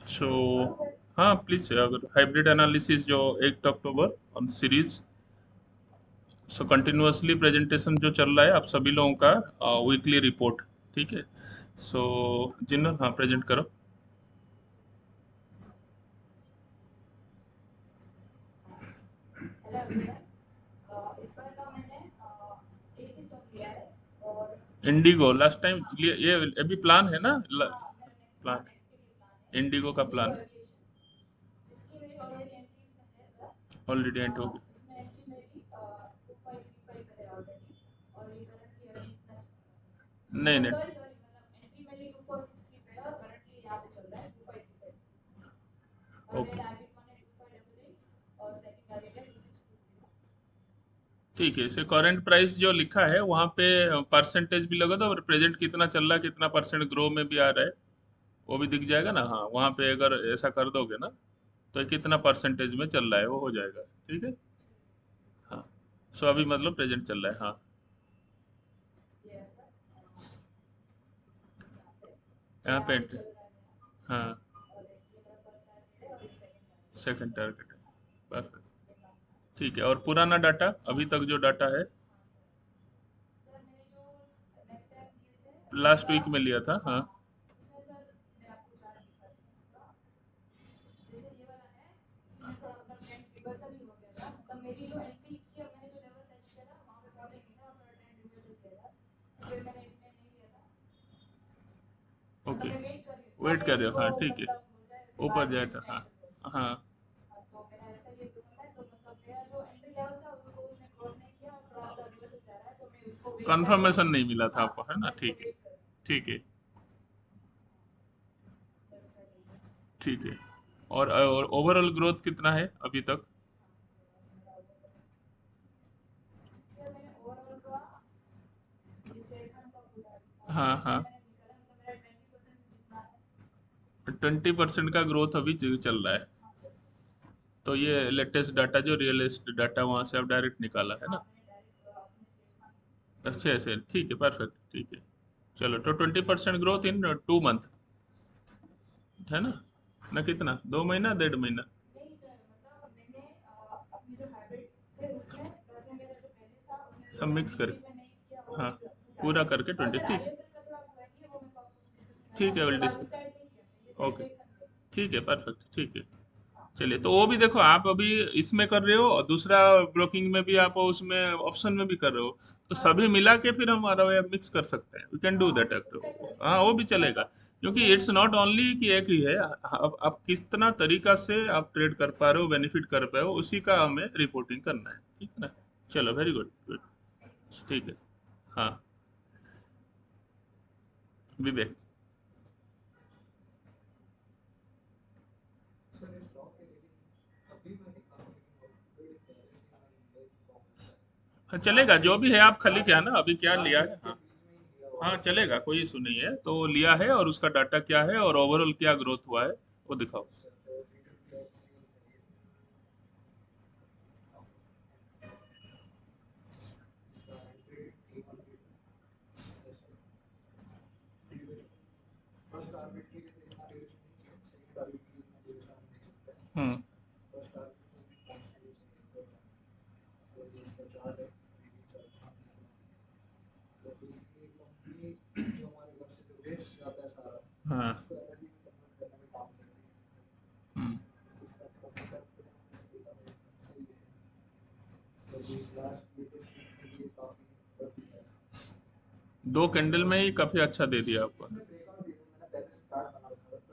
सो हाँ प्लीज, अगर hybrid analysis जो 8 October on series, so continuously presentation जो चल रहा है आप सभी लोगों का, वीकली रिपोर्ट, ठीक है। सो जिन, हाँ प्रेजेंट करो। इंडिगो लास्ट टाइम ये अभी प्लान है ना, प्लान, इंडिगो का प्लान ऑलरेडी एंड हो गया। नहीं नहीं, ओके ठीक है। इसे करंट प्राइस जो लिखा है वहाँ पे परसेंटेज भी लगा दो, और प्रेजेंट कितना चल रहा है, कितना परसेंट ग्रो में भी आ रहा है, वो भी दिख जाएगा ना। हाँ वहाँ पे अगर ऐसा कर दोगे ना, तो ये कितना परसेंटेज में चल रहा है वो हो जाएगा, ठीक है। हाँ, सो अभी मतलब प्रेजेंट चल रहा है, हाँ। यहाँ पे हाँ, सेकंड टारगेट है, परफेक्ट। ठीक है, और पुराना डाटा अभी तक जो डाटा है लास्ट वीक में लिया था, हाँ। ओके, वेट कर रहे हो, हाँ ठीक है, ऊपर जाए तो हाँ। हाँ, कंफर्मेशन नहीं मिला था आपको, है ना, ठीक है। ठीक है, ठीक है। और ओवरऑल ग्रोथ कितना है अभी तक? हाँ हाँ, 20% का ग्रोथ अभी जो चल रहा है। तो ये लेटेस्ट डाटा जो रियल एस्टेट डाटा वहां से आप डायरेक्ट निकाला है ना? अच्छे ऐसे, ठीक है, परफेक्ट, ठीक है। चलो, तो 20% ग्रोथ इन 2 मंथ, है ना? ना कितना, 2 महीना, 1.5 महीना? सब मिक्स करके, हाँ, पूरा करके 20, ठीक। ठीक है, विल डिस्कस, ओके, ठीक है, परफेक्ट, ठीक है। चलिए, तो वो भी देखो, आप अभी इसमें कर रहे हो और दूसरा ब्रोकिंग में भी आप उसमें ऑप्शन में भी कर रहे हो, तो सभी मिला के फिर हम मिक्स कर सकते हैं, वी कैन डू दैट। हाँ वो भी चलेगा, क्योंकि इट्स नॉट ओनली कि एक ही है। अब आप कितना तरीका से आप ट्रेड कर पा रहे हो, बेनिफिट कर पाए हो, उसी का हमें रिपोर्टिंग करना है, ठीक है ना? चलो, वेरी गुड, गुड, ठीक है। हाँ, विवेक। हाँ चलेगा, जो भी है, आप खाली क्या ना अभी क्या लिया है, हाँ। हाँ चलेगा, कोई इशू नहीं है, तो लिया है और उसका डाटा क्या है और ओवरऑल क्या ग्रोथ हुआ है, वो दिखाओ। हम्म, हाँ, हम्म। 2 कैंडल में ही काफी अच्छा दे दिया आपको।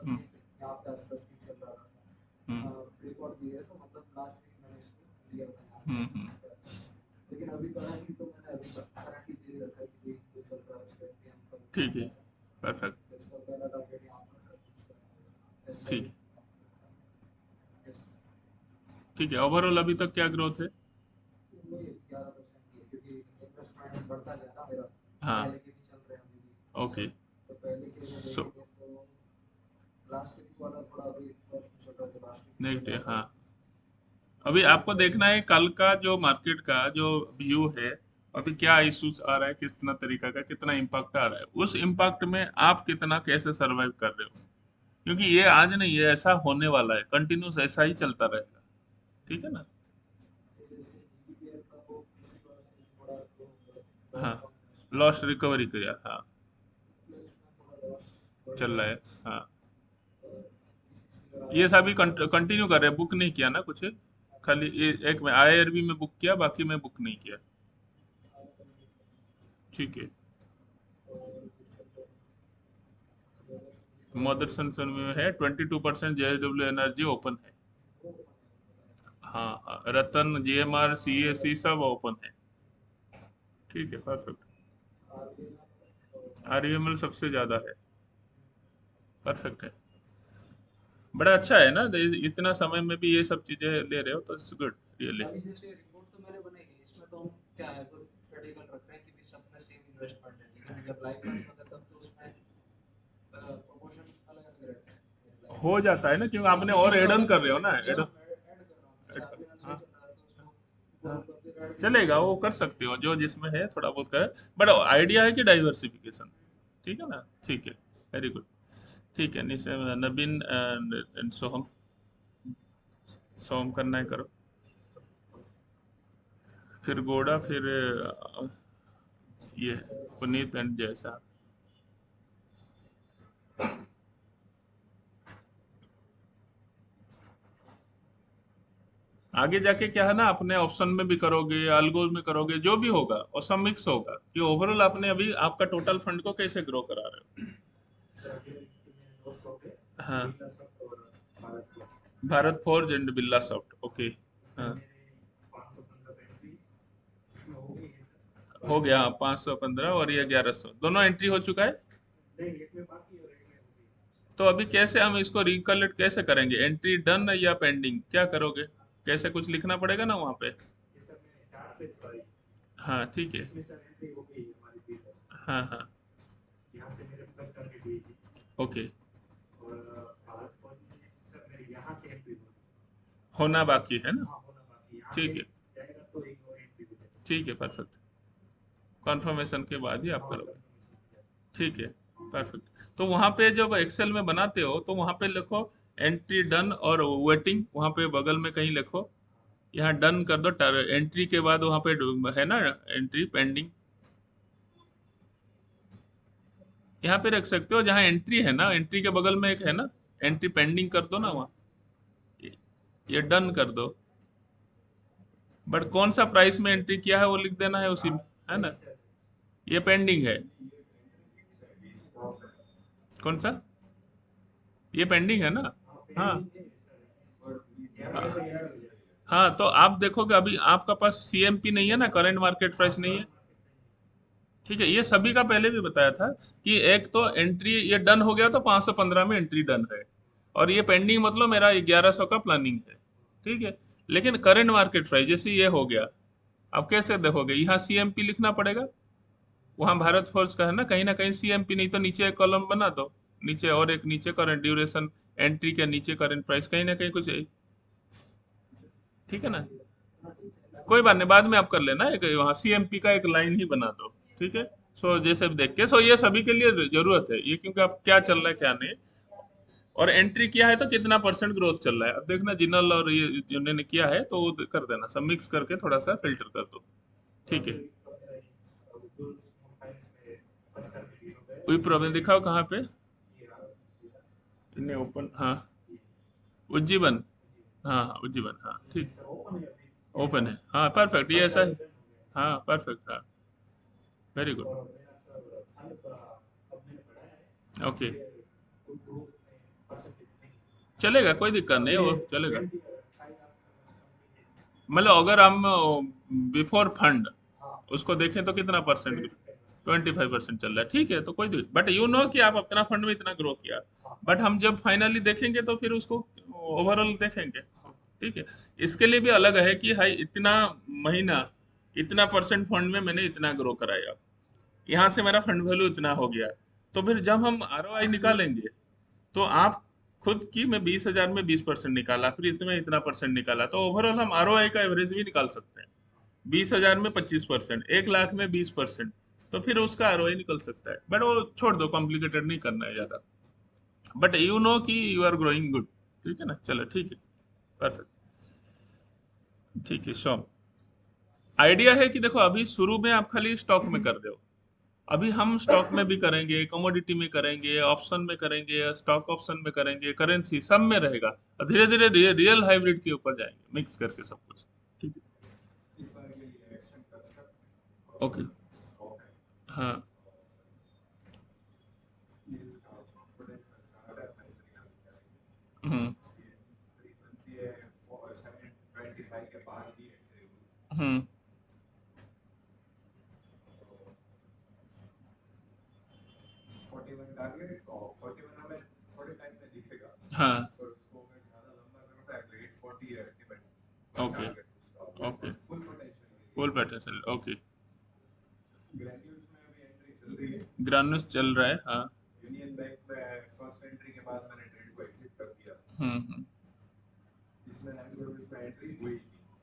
हम्म, हम्म, हम्म। ठीक है, परफेक्ट, ठीक, ठीक है। ओवरऑल अभी तक क्या ग्रोथ है? हाँ, ओके, सो नेगेटिव, हाँ। अभी आपको देखना है कल का जो मार्केट का जो व्यू है, अभी क्या इश्यूज आ रहा है, कितना तरीका का कितना इम्पैक्ट आ रहा है, उस इम्पैक्ट में आप कितना कैसे सरवाइव कर रहे हो, क्योंकि ये आज नहीं, ये ऐसा होने वाला है, कंटिन्यूस ऐसा ही चलता रहेगा। ठीक है ना। हाँ, लॉस रिकवरी किया, हाँ, चल रहा है। हाँ, ये सभी कंटिन्यू कर रहे हैं, बुक नहीं किया ना कुछ। खाली ये एक में आईआरबी में बुक किया, बाकी में बुक नहीं किया। ठीक है। मदरसन में है 22%, जेएसडब्ल्यू एनर्जी ओपन है। हाँ हाँ, रतन, जीएमआर, सीएससी सब ओपन है। ठीक है, परफेक्ट। आरईएमएल सबसे ज्यादा है। परफेक्ट है। बड़ा अच्छा है ना, इतना समय में भी ये सब चीजें ले रहे हो तो इट्स गुड रियली। अभी जैसे रिपोर्ट तो मैंने बनाई है, इसमें तो हम क्या है क्रिटिकल रख रहे हैं कि भी सब में सेम इन्वेस्टमेंट है, लेकिन जब लाइव फंड होता है तब तो उसमें प्रोपोर्शन अलग अलग रहते हैं। हो जाता है ना, क्योंकि आपने और एड ऑन कर रहे हो ना, ये एड हम ऐड कर रहा हूँ, जैसे ऑन। आरबीएनएल सही हाँ चल रहा है तो उसको हाँ, फॉलो करके ऐड कर चलेगा, वो कर सकते हो जो जिसमें है थोड़ा बहुत कर। बट आइडिया है कि डाइवर्सिफिकेशन। ठीक है ना। ठीक है, वेरी गुड। ठीक है, निश्चय नवीन एंड सोहम। सोहम करना है करो, फिर गोड़ा, फिर ये पुनीत एंड जैसा। आगे जाके क्या है ना, अपने ऑप्शन में भी करोगे, अल्गोज में करोगे, जो भी होगा और सब मिक्स होगा कि ओवरऑल आपने अभी आपका टोटल फंड को कैसे ग्रो करा रहे हो। हाँ, Bharat forge and Birla soft, okay. हाँ, हो गया 515 और ये 1100, दोनों एंट्री हो चुका है। तो अभी कैसे हम इसको रिकलेक्ट कैसे करेंगे, एंट्री डन या पेंडिंग, क्या करोगे? कैसे, कुछ लिखना पड़ेगा ना वहाँ पे। हाँ ठीक है। हाँ हाँ, ओके। होना बाकी है ना। ठीक है, ठीक है, परफेक्ट। कॉन्फर्मेशन के बाद ही आप करोगे। ठीक है, परफेक्ट। तो वहाँ पे जब एक्सेल में बनाते हो तो वहाँ पे लिखो एंट्री डन और वेटिंग, वहाँ पे बगल में कहीं लिखो। यहाँ डन कर दो, एंट्री के बाद वहाँ पे है ना एंट्री पेंडिंग, यहाँ पे रख सकते हो जहाँ एंट्री है ना, एंट्री के बगल में एक है ना, एंट्री पेंडिंग कर दो ना वहाँ। ये डन कर दो। बट कौन सा प्राइस में एंट्री किया है वो लिख देना है उसी में, है ना। ये पेंडिंग है। कौन सा? ये पेंडिंग है ना। हाँ हाँ, तो आप देखोगे अभी आपका पास सीएमपी नहीं है ना, करेंट मार्केट प्राइस नहीं है। ठीक है, ये सभी का पहले भी बताया था कि एक तो एंट्री ये डन हो गया तो 515 में एंट्री डन है, और ये पेंडिंग मतलब मेरा 1100 का प्लानिंग है। ठीक है, लेकिन करंट मार्केट प्राइस जैसे ये हो गया, अब कैसे देखोगे, यहाँ सीएमपी लिखना पड़ेगा। वहाँ भारत फोर्ज का है ना कहीं सीएमपी, नहीं तो नीचे एक कॉलम बना दो, नीचे और एक नीचे करंट ड्यूरेशन, एंट्री के नीचे करंट प्राइस, कहीं ना कहीं कुछ। ठीक है ना, कोई बात नहीं, बाद में आप कर लेना, एक वहाँ सीएमपी का एक लाइन ही बना दो। ठीक है। सो जैसे भी देख के, सो ये सभी के लिए जरूरत है ये, क्योंकि आप क्या चल रहा है क्या नहीं, और एंट्री किया है तो कितना परसेंट ग्रोथ चल रहा है, अब देखना जिनरल और ये जिन्होंने किया है तो वो कर देना, सब मिक्स करके थोड़ा सा फिल्टर कर दो। ठीक है। कोई प्रॉब्लम दिखाओ कहाँ पे। इन्हें ओपन, हाँ, उज्जीवन। हाँ हाँ, उज्जीवन, हाँ ठीक। ओपन है, हाँ परफेक्ट, ये ऐसा है। हाँ परफेक्ट, हाँ, वेरी गुड। ओके, चलेगा, कोई दिक्कत नहीं है, वो चलेगा। मतलब अगर हम बिफोर फंड उसको देखें तो कितना परसेंट, 25% चल रहा है। ठीक है, तो कोई दिक्कत, बट यू नो कि आप अपना फंड में इतना ग्रो किया, बट हम जब फाइनली देखेंगे तो फिर उसको ओवरऑल देखेंगे। ठीक है, इसके लिए भी अलग है कि हाई इतना महीना, इतना परसेंट फंड में मैंने इतना ग्रो कराया, यहाँ से मेरा फंड वैल्यू इतना हो गया। तो फिर जब हम आरओआई निकालेंगे तो आप खुद की, मैं 20,000 में 20% निकाला, फिर इसमें इतना परसेंट निकाला, तो ओवरऑल हम आरओआई का एवरेज भी निकाल सकते हैं। 20,000 में 25%, 1 लाख में 20%, तो फिर उसका आरओआई निकल सकता है। बट वो छोड़ दो, कॉम्प्लिकेटेड नहीं करना है ज्यादा। बट यू नो कि यू आर ग्रोइंग गुड। ठीक है ना, चलो ठीक है, परफेक्ट, ठीक है श्योर। आइडिया है कि देखो अभी शुरू में आप खाली स्टॉक में कर रहे हो, अभी हम स्टॉक में भी करेंगे, कमोडिटी में करेंगे, ऑप्शन में करेंगे, स्टॉक ऑप्शन में करेंगे, करेंसी सब में रहेगा, और धीरे धीरे रियल हाइब्रिड के ऊपर जाएंगे मिक्स करके सब कुछ। ठीक इस बार के लिए एक्शन कर सकते है, ओके, स्टॉक है हाँ, yields का पोटेंशियल ज़्यादा है मैनेजरियल करेंगे हम्म, ये फ्रीक्वेंसी है और 725 के बाद ही एंट्री हुई हम्म, तो 41 टारगेट और 41 हमें थोड़े टाइम में दिखेगा हाँ, तो उसको अगर ज़्यादा लंबा करना है तो 840 है अल्टीमेट ओके, टारगेट उसका ओके, फुल पोटेंशियल के फुल लिए पोटेंशियल, ओके, ग्रेन्यूल्स में अभी एंट्री चल रही है ग्रानुस चल रहा है, हाँ, यूनियन बैंक में फर्स्ट एंट्री के बाद मैंने ट्रेड को एग्जिट कर दिया हम्म, इसमें 90 रुपीस में एंट्री हुई थी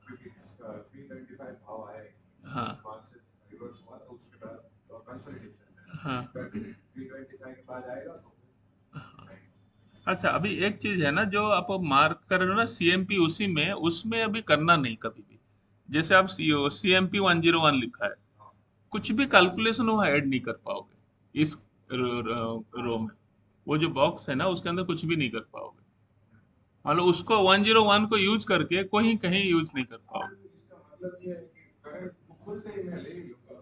क्योंकि इसका 325 भाव आए हाँ, वहाँ से रिवर्स हुआ तो उसके बाद तो कंसोलिडेशन है हाँ, बट 325 के बाद आएगा तो अच्छा अभी एक चीज है ना जो आप मार्क कर रहे हो ना, सीएमपी उसी में, उसमें अभी करना नहीं कभी भी। जैसे आप सीएमपी 101 लिखा है, हाँ कुछ भी कैलकुलेशन वहाँ ऐड नहीं कर पाओगे इस रो में, वो जो बॉक्स है ना उसके अंदर कुछ भी नहीं कर पाओगे, मतलब उसको 101 को यूज करके कोई कहीं यूज नहीं कर पाओगे। इसका मतलब ये है कि करंट खुलते ही मैं ले ही लूंगा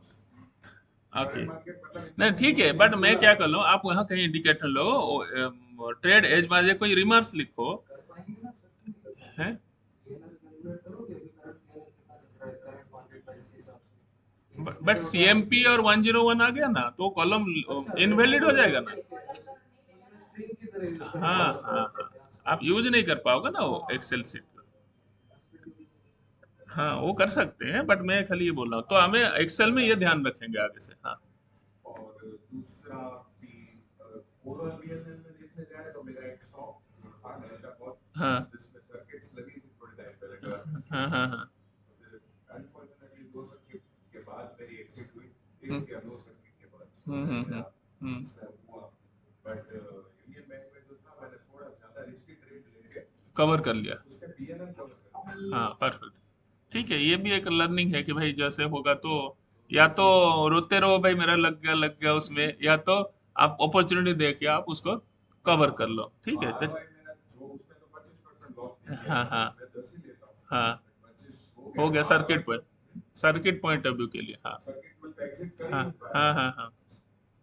ओके, करंट मार्केट पता नहीं नहीं कितने ठीक है, दिन बट नहीं मैं खुला क्या कर लूँ, आप वहाँ कहीं इंडिकेटर लो, ट्रेड एज माजे कोई रिमार्क्स लिखो, कर पाएंगे ना सर, क्यों नहीं कर है, पाएंगे? पीएनएल कैलकुलेट करोगे अभी करंट पीएनएल कितना चल रहा है करंट मार्केट प्राइस के हिसाब से, ये बट मेरे उठाया सीएमपी और 101 आ गया ना तो कॉलम अच्छा वैसे इनवैलिड हो बोल रहे जाएगा हो ना। कि उसमें स्ट्रिंग की तरह यूज हाँ, करना हाँ, होगा, हाँ, ओके ओके हाँ आप समझ यूज नहीं कर पाओगे ना गया वो हाँ एक्सेल शीट। हाँ हाँ वो कर सकते हैं, बट मैं खाली ये बोल रहा हूँ, तो हमें एक्सेल में ये ध्यान रखेंगे आगे से, हाँ, और दूसरा भी ओवरऑल पीएनएल में देखने जाए तो मेरा एक स्टॉक था ऐसा बहुत हाँ, जिसमें सर्किट्स लगी थी थोड़े टाइम पहले ग्राफिक्स हाँ, हाँ, हाँ, अनफॉर्चुनेटली दो सर्किट के बाद मेरी एग्जिट हुई हम्म, एक या दो सर्किट के बाद हम्म, फिर हम्म, मेरा हम्म, उसमें हुआ बट यूनियन बैंक में जो था मैंने थोड़ा ज्यादा रिस्की ट्रेड लेके कवर कर लिया, उसके पीएनएल कवर कर दिया हाँ परफेक्ट, ठीक है, ये भी एक लर्निंग है कि भाई जैसे होगा तो या तो रोते रहो भाई मेरा लग गया उसमें, या तो आप अपॉर्चुनिटी दे के आप उसको कवर कर लो, ठीक तो है, आरओआई मेरा जो उसमें तो 25% लॉस नहीं किया हाँ, था हाँ, मैं 10 ही लेता हूँ हाँ, 25 हो हो गया गया तो circuit ROI point, circuit point of view के लिए, हाँ, सर्किट में एग्जिट कर ही हाँ, नहीं पाया हाँ, हाँ, हाँ,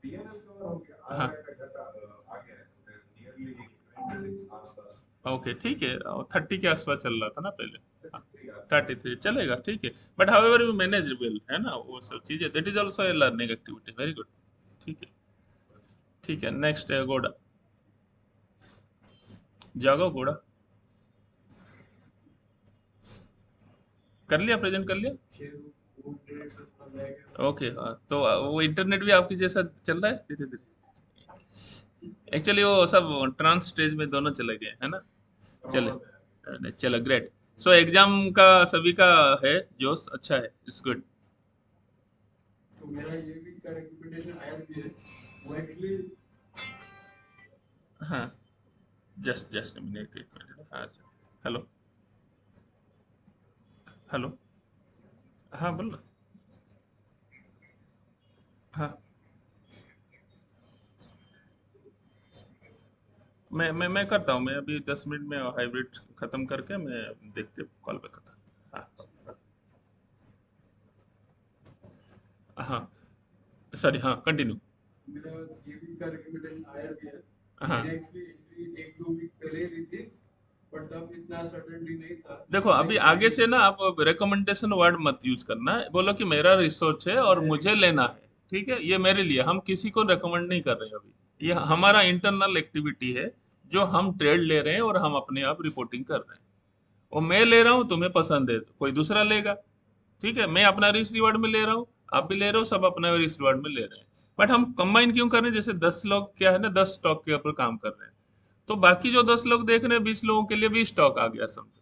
पीएनएल कवर हो गया हाँ, आरओआई का घटा आ गया है तो फिर नियरली 26 आसपास ओके ठीक है, 30 के आसपास चल रहा था ना पहले, हाँ, 33 आसपास 33 चलेगा, ठीक है, बट हाउएवर यू मैनेजेबल है ना वो सब चीजें, that is also a learning activity, very good, ठीक है, ठीक है, नेक्स्ट है घोड़ा, जागो घोड़ा, कर लिया, प्रेजेंट कर लिया, फिर वो ट्रेड से थोड़ा रह गया ओके, हाँ, तो वो इंटरनेट भी आपकी जैसा चल रहा है धीरे धीरे, एक्चुअली वो सब ट्रांस स्टेज में दोनों चले गए है ना, चले, प्रॉब्लम है नहीं, चलो ग्रेट, सो एग्जाम का सभी का है जोश, अच्छा है, इट्स गुड, तो मेरा ये भी का रिकमेंडेशन आया भी है वो एक्चुअली हाँ, जस्ट जस्ट मिनट, एक मिनट, हाँ, हेलो, हेलो, हाँ बोलो, हाँ, मैं करता हूँ, मैं अभी 10 मिनट में हाइब्रिड खत्म करके मैं देख के कॉल बैक करता हूँ, हाँ, हाँ, सॉरी, हाँ कंटिन्यू, मेरा ये भी का रिकमेंडेशन आया भी है हाँ, मैंने एक्चुअली एंट्री एक दो वीक पहले ही ली थी बट तब इतना सर्टेनिटी नहीं था देखो लाइक अभी आगे से ना आप रिकमेंडेशन वर्ड मत यूज करना, बोलो कि मेरा रिसोर्च है और मुझे लेना है, ठीक है, ये मेरे लिए, हम किसी को रिकमेंड नहीं कर रहे हैं अभी, ये हमारा इंटरनल एक्टिविटी है, जो हम ट्रेड ले रहे हैं और हम अपने आप रिपोर्टिंग कर रहे हैं, और मैं ले रहा हूँ, तुम्हें पसंद है तो कोई दूसरा लेगा, ठीक है, मैं अपना रिस्क रिवार्ड में ले रहा हूँ, आप भी ले रहे हो, सब अपना रिस्क रिवार्ड में ले रहे हैं, बट हम कंबाइन क्यों कर रहे हैं, जैसे 10 लोग क्या है ना 10 स्टॉक के ऊपर काम कर रहे हैं, तो बाकी जो 10 लोग देख रहे हैं 20 लोगों के लिए भी स्टॉक आ गया समझो,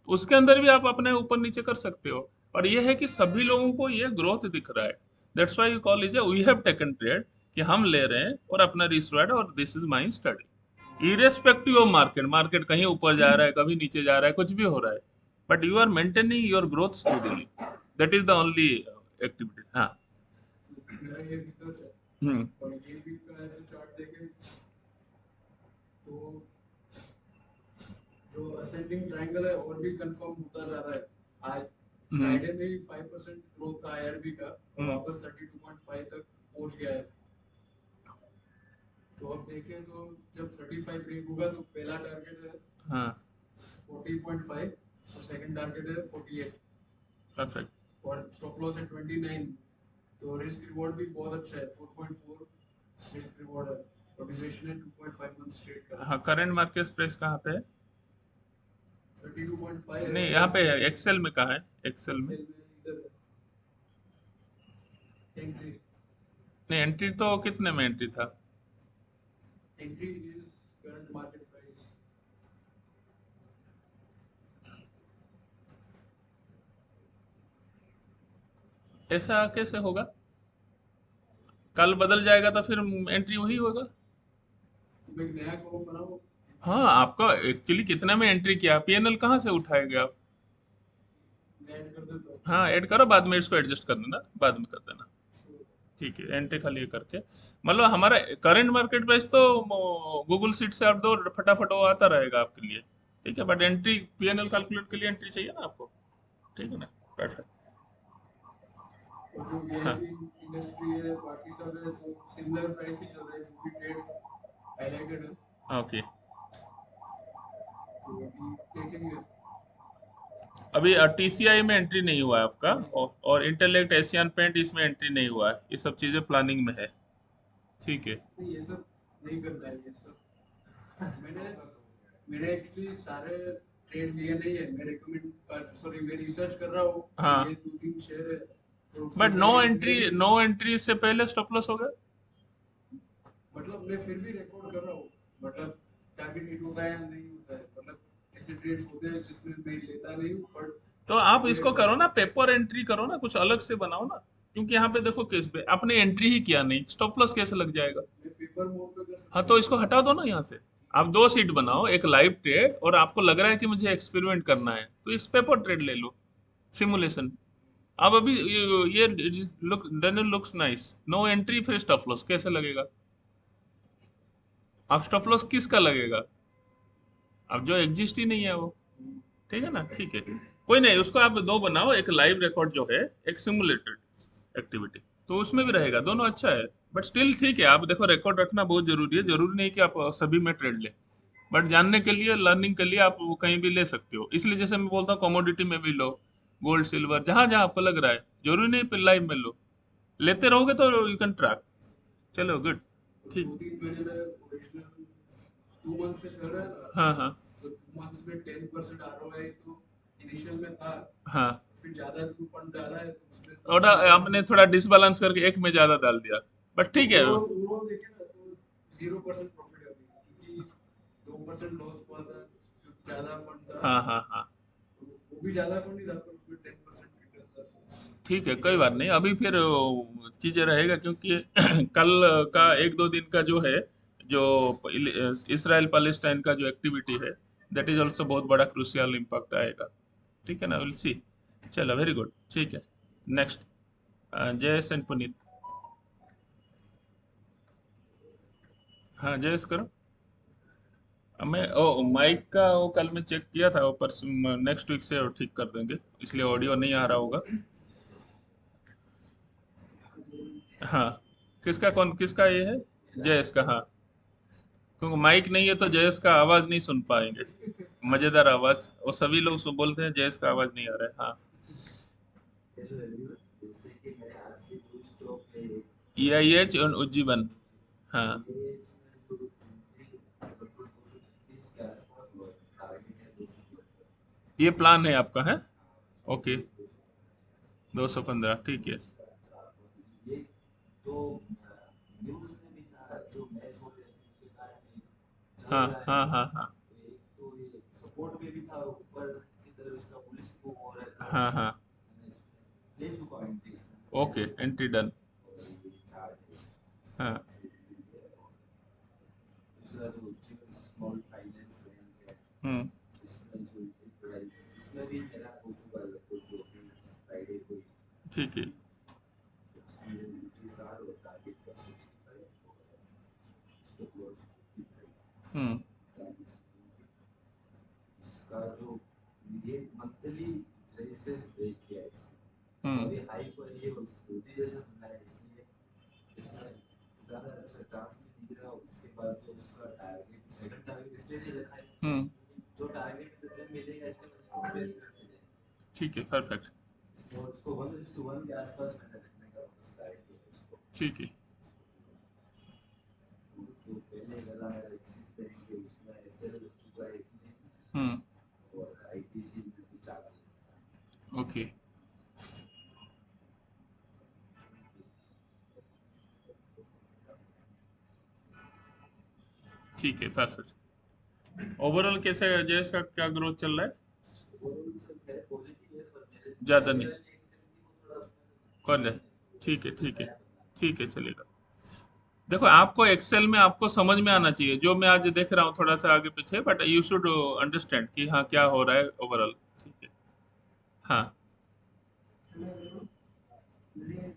तो उसके अंदर भी आप अपने ऊपर नीचे कर सकते हो, और ये है कि सभी लोगों को ये ग्रोथ दिख रहा है, that's why you call is we have taken trade, कि हम ले रहे हैं और अपना रिस्क रिवार्ड, और this is my study, irrespective of market, market कहीं ऊपर जा रहा है, कभी नीचे जा रहा है, कुछ भी हो रहा है, but you are maintaining your growth steadily, that is the only activity. हाँ। मेरा ये रिसर्च है हम्म। और ये भी का ऐसे चार्ट देखे तो जो असेंडिंग ट्रायंगल है और भी कंफर्म होता जा रहा है। आज फ्राइडे में ही 5% ग्रोथ था आईआरबी का और वापस 32.5 तक पहुंच गया है। तो अब देखें तो जब 35 ब्रेक होगा तो पहला टारगेट है हाँ 40.5 और सेकंड टारगेट है 48 परफेक्ट। और स्टॉप लॉस है 29। तो रिस्क रिवॉर्ड भी बहुत अच्छा है, 4.4 रिस्क रिवॉर्ड है और ड्यूरेशन है 2.5 मंथ्स ट्रेड का। हाँ करंट मार्केट प्राइस कहाँ पे है? 32.5 नहीं है यहाँ पे एक्सेल में कहाँ है? एक्सेल में इधर एंट्री नहीं, एंट्री तो कितने में एंट्री था? Entry is current market price. ऐसा कैसे होगा? कल बदल जाएगा तो फिर एंट्री वही होगा। तो मैं एक नया कॉलम बनाऊं, हाँ आपका एक्चुअली कितना में एंट्री किया, पीएनएल कहाँ से उठाएंगे आप? मैं ऐड कर देता हूँ। हाँ ऐड करो, बाद में इसको एडजस्ट कर देना, बाद में कर देना। ठीक है, एंट्री खाली ये करके, मतलब हमारा करंट मार्केट प्राइस तो गूगल सीट से आप दो, फटाफट वो आता रहेगा आपके लिए। ठीक है, बट एंट्री पीएनएल कैलकुलेट के लिए एंट्री चाहिए ना आपको। ठीक है ना? परफेक्ट। और जो हाँ वीआईपी इंडस्ट्री है बाकी सब है तो सिमिलर प्राइस ही चल रहा है, जो भी ट्रेड हाईलाइटेड है। ओके। तो अभी देखेंगे। अभी टीसीआई में एंट्री नहीं हुआ है आपका, और इंटेलेक्ट एशियन पेंट इसमें एंट्री नहीं हुआ है, ये सब चीजें प्लानिंग में है। ठीक है। नहीं ये सब नहीं करना है, ये सब मैंने मैंने एक्चुअली सारे ट्रेड लिए नहीं है। मैं रिकमेंड सॉरी मैं रिसर्च कर रहा हूँ कि हाँ ये दो तीन शेयर है तो बट उसमें नो से एंट्री, मैं भी नो एंट्री से पहले स्टॉप लॉस हो गया। मतलब मैं फिर भी रिकॉर्ड कर रहा हूँ, मतलब टारगेट हिट होता है या नहीं होता है, मतलब ऐसे ट्रेड्स होते हैं जिसमें मैं लेता नहीं हूँ बट तो फिर आप भी इसको रिकॉर्ड करो ना, करता हूँ। पेपर एंट्री करो ना, कुछ अलग से बनाओ ना, क्योंकि यहाँ पे देखो केस पे आपने एंट्री ही किया नहीं, स्टॉप लॉस कैसे लग जाएगा? मैं पेपर मोड पे कर हाँ सकता तो हूँ। इसको हटा दो ना यहाँ से। आप दो सीट बनाओ, एक लाइव ट्रेड, और आपको लग रहा है कि मुझे एक्सपेरिमेंट करना है तो इस पेपर ट्रेड ले लो, सिमुलेशन। अब अभी ये look done looks nice, no entry फिर स्टॉप लॉस कैसे लगेगा? अब स्टॉप लॉस किसका लगेगा? अब जो एग्जिस्ट ही नहीं है वो। ठीक है ना? ठीक है, कोई नहीं, उसको आप दो बनाओ, एक लाइव रिकॉर्ड जो है, एक सिमुलेटेड एक्टिविटी, तो उसमें भी रहेगा, दोनों अच्छा है। बट स्टिल ठीक है, आप देखो रिकॉर्ड रखना बहुत जरूरी है, जरूरी नहीं कि आप सभी में ट्रेड लें, बट जानने के लिए, लर्निंग के लिए आप वो कहीं भी ले सकते हो। इसलिए जैसे मैं बोलता हूँ कमोडिटी में भी लो, गोल्ड सिल्वर जहां जहां आपको लग रहा है, जरूरी नहीं फिर लाइव में लो, लेते रहोगे तो यू कैन ट्रैक। चलो गुड। तो ठीक। 2-3 महीने में ओरिजिनल 2 मंथ से चल रहा है ना, हाँ हाँ तो 2 मंथ्स में 10% आरओआई तो इनिशियल में था, हाँ। फिर ज्यादा जो फंड डाला है तो उसमें और आपने थोड़ा डिसबैलेंस करके एक में ज्यादा डाल दिया, बट ठीक है। ओवरऑल देखे ना तो 0% प्रॉफिट है अभी, क्योंकि 2% लॉस हुआ था जो ज्यादा फंड था। हाँ हाँ हाँ। तो वो भी ज्यादा फंड नहीं था पर उसमें 10% रिटर्न था। ठीक है, कोई बात नहीं, अभी फिर चीजें रहेगा, क्योंकि कल का एक दो दिन का जो है, जो इसराइल पैलेस्टाइन का जो एक्टिविटी है, दैट इज ऑल्सो बहुत बड़ा क्रूशियल इम्पैक्ट आएगा। ठीक है ना, विल सी। चलो वेरी गुड, ठीक है। Next, Jayesh and Puneet. हाँ जयेश करो। मैं ओ माइक का वो कल मैं चेक किया था, वो पर नेक्स्ट वीक से ठीक कर देंगे, इसलिए ऑडियो नहीं आ रहा होगा। हाँ। किसका, कौन किसका ये है? जयेश का, हाँ। क्योंकि माइक नहीं है तो जयेश का आवाज नहीं सुन पाएंगे, मजेदार आवाज, वो सभी लोग बोलते हैं जयेश का आवाज नहीं आ रहा है। हाँ। EIH और उज्जीवन। हाँ। ये प्लान है आपका है? ओके। 215, ठीक है। हाँ हाँ हाँ हाँ हाँ हाँ। Okay, entry done. हाँ स्मॉल फाइनेंस बैंक है, हम्म इसमें जो इसमें भी मेरा हो चुका है कुछ जो भी फ्राइडे को ठीक है इसमें एंट्रीज आर और टारगेट फॉर 65 स्टॉप लॉस 55 हम्म इसका जो ये मंथली रेजिस्टेंस ब्रेक किया है इसने, हम्म और ये हाई पर ये रोटी जैसा बना है, इसलिए इसमें ज़्यादा अच्छा चांस नहीं दिख रहा, और इसके बाद जो उसका टारगेट सेकंड टारगेट इसलिए नहीं रखा है, हम्म जो टारगेट जो मिलेगा इसके बाद इसको फेल करते जाए, ठीक है परफेक्ट इसको उसको 1:1 के आसपास मैंने रखने का स्टार्ट किया उसको। ठीक है जो पहले वाला मेरा एक्सिस बैंक है उसमें एसएल हो चुका है कि नहीं, और आईटीसी में भी चालू है। ओके ठीक है परफेक्ट ओवरऑल कैसे अजय का क्या ग्रोथ चल रहा है ओवरऑल सब है पॉजिटिव है, पर मेरे ज़्यादा नहीं एक्सेल को थोड़ा कर ले उसमें ठीक है ठीक है ठीक है चलेगा देखो आपको एक्सेल में आपको समझ में आना चाहिए जो मैं आज देख रहा हूँ थोड़ा सा आगे पीछे बट यू शुड अंडरस्टैंड कि हाँ क्या हो रहा है ओवरऑल ठीक है हाँ मेरे मेरे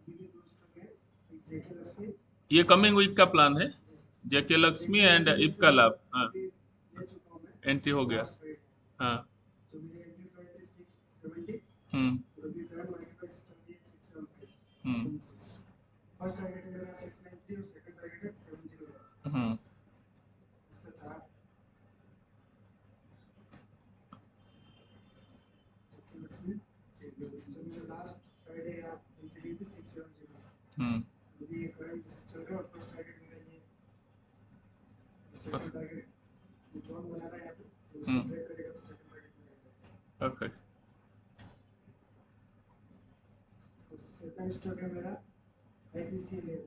दोस्तों के एक जेके लक्ष्मी ये कमिंग वीक का प्लान है जेके लक्ष्मी एंड इफ्का लाभ हाँ ले चुका हूँ मैं एंट्री हो गया लास्ट फ्राइडे। हाँ तो मेरी एंट्री प्राइस थी 670 हम्म और अभी करंट मार्केट प्राइस चल रही है 675। हम्म फर्स्ट टारगेट है मेरा 693 और सेकंड टारगेट है 708। हम्म इसका चार्ट जेके लक्ष्मी जो मेरे लास्ट फ्राइडे आप एंट्री ली थी 670। हम्म अभी ये करंट चल रहा है और फर्स्ट टारगेट मेरा ये सेकंड टारगेट जो जोन बना रहा है यहाँ पे तो उसको ब्रेक करेगा तो सेकंड टारगेट मिलेगा। परफेक्ट और सेकंड स्टॉक है मेरा आईपीसी ले,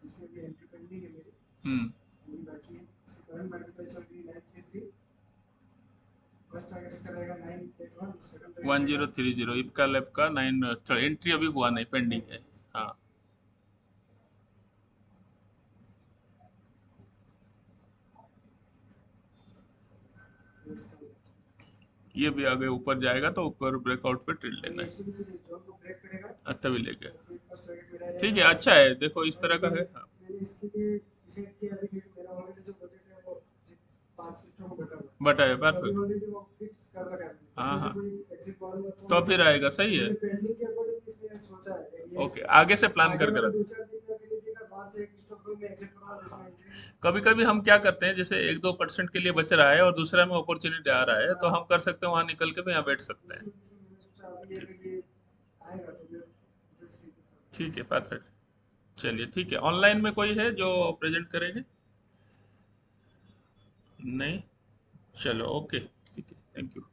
इसमें भी एंट्री पेंडिंग है मेरी, हम्म अभी बाकी है। इसकी करंट मार्केट प्राइस चल रही है 933। फर्स्ट टारगेट इसका रहेगा 981 और सेकंड टारगेट 1030 इफ्का लैब का 9 एंट्री अभी हुआ नहीं पेंडिंग है हाँ ये भी आगे ऊपर जाएगा तो ऊपर ब्रेकआउट पे ट्रेड लेना है एक्चुअली से जोन को ब्रेक करेगा तभी लेके तो फिर फर्स्ट टारगेट मेरा रहेगा। ठीक है अच्छा है देखो इस तरह का है हाँ मैंने इसके लिए डिसाइड किया अभी कि मेरा ऑलरेडी जो बजट है वो 5 स्टॉक बटा हुआ है, बट है तो अभी परफेक्ट ऑलरेडी वो फिक्स कर रखा है हाँ उसमें से हाँ कोई एग्जिट मारूंगा तो फिर आएगा सही है मैंने पेंडिंग के अकॉर्डिंग इसमें सोचा है कि ये ओके आगे से प्लान आगे करके वाले रख 2-4 दिन में अगर ये देगा वहां से एक स्टॉक में एग्जिट करूंगा तो इसमें एंट्री कभी कभी हम क्या करते हैं जैसे 1-2% के लिए बच रहा है और दूसरा में अपॉर्चुनिटी आ रहा है तो हम कर सकते हैं वहां निकल के भी यहाँ बैठ सकते हैं इसमें मैंने सोचा अभी ये आएगा तो मैं उधर से ठीक है परफेक्ट चलिए ठीक है ऑनलाइन में कोई है जो प्रेजेंट करेंगे नहीं चलो ओके ठीक है थैंक यू